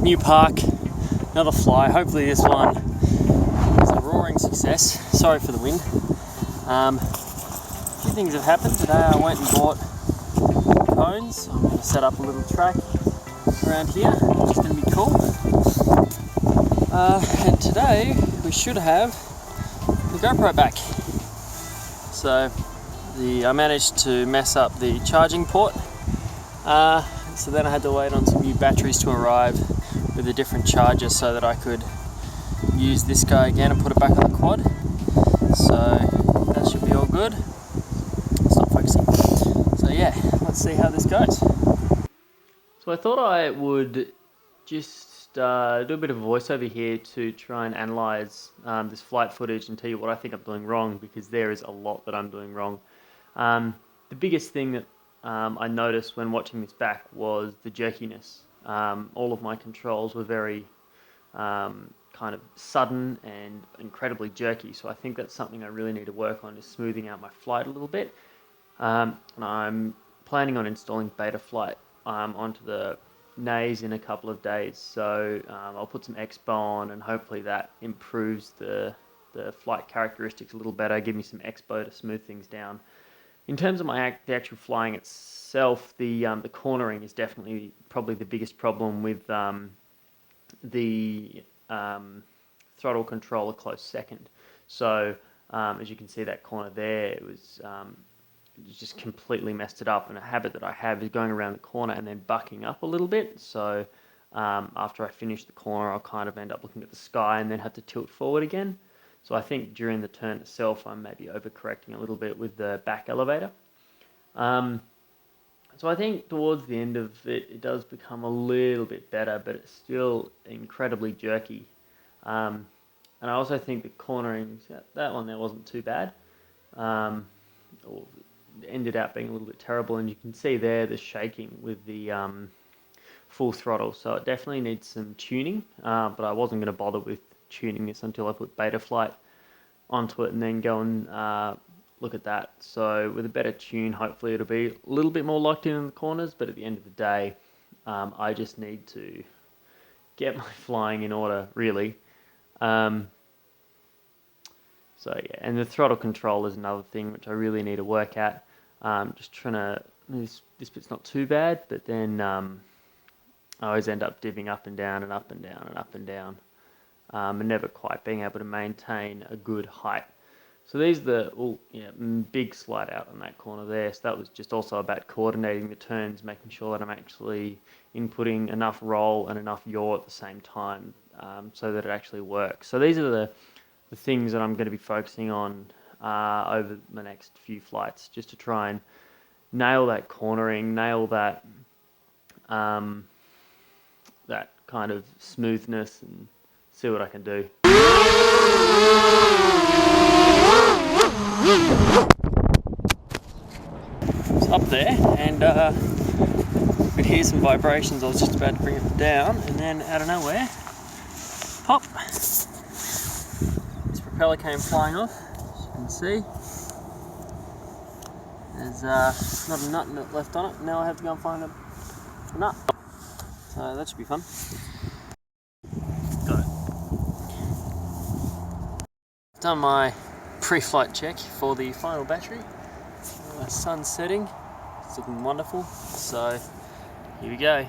new park, another fly. Hopefully this one is a roaring success. Sorry for the wind. A few things have happened today. I went and bought cones. I'm going to set up a little track around here, which is going to be cool. And today we should have the GoPro back. So I managed to mess up the charging port. So then I had to wait on some new batteries to arrive with a different charger so that I could use this guy again and put it back on the quad. So that should be all good. It's not focusing. So yeah, let's see how this goes. So I thought I would just do a bit of a voiceover here to try and analyse this flight footage and tell you what I think I'm doing wrong, because there is a lot that I'm doing wrong. The biggest thing that I noticed when watching this back was the jerkiness. All of my controls were very kind of sudden and incredibly jerky, so I think that's something I really need to work on, is smoothing out my flight a little bit. And I'm planning on installing Betaflight onto the nays in a couple of days, so I'll put some expo on and hopefully that improves the flight characteristics a little better, give me some expo to smooth things down. In terms of the actual flying itself, the cornering is definitely probably the biggest problem, with the throttle control a close second. So as you can see, that corner there, it was just completely messed it up. And a habit that I have is going around the corner and then bucking up a little bit. So after I finish the corner, I'll kind of end up looking at the sky and then have to tilt forward again. So I think during the turn itself, I'm maybe overcorrecting a little bit with the back elevator. So I think towards the end of it, it does become a little bit better, but it's still incredibly jerky. And I also think the cornering, that one there wasn't too bad. Or it ended up being a little bit terrible, and you can see there the shaking with the full throttle. So it definitely needs some tuning, but I wasn't going to bother with tuning this until I put Betaflight onto it and then go and look at that. So with a better tune, hopefully it'll be a little bit more locked in the corners, but at the end of the day, I just need to get my flying in order, really. So yeah, and the throttle control is another thing which I really need to work at. Just trying to, this bit's not too bad, but then I always end up divvying up and down and up and down and up and down. And never quite being able to maintain a good height. So these are the big slide out on that corner there. So that was just also about coordinating the turns, making sure that I'm actually inputting enough roll and enough yaw at the same time, so that it actually works. So these are the things that I'm going to be focusing on over the next few flights, just to try and nail that cornering, nail that that kind of smoothness, and see what I can do. It's up there, and you could hear some vibrations. I was just about to bring it down, and then out of nowhere, pop! This propeller came flying off, as you can see. There's not a nut left on it. Now I have to go and find a nut. So that should be fun. Got it. Done my pre-flight check for the final battery. The sun's setting, it's looking wonderful, so here we go.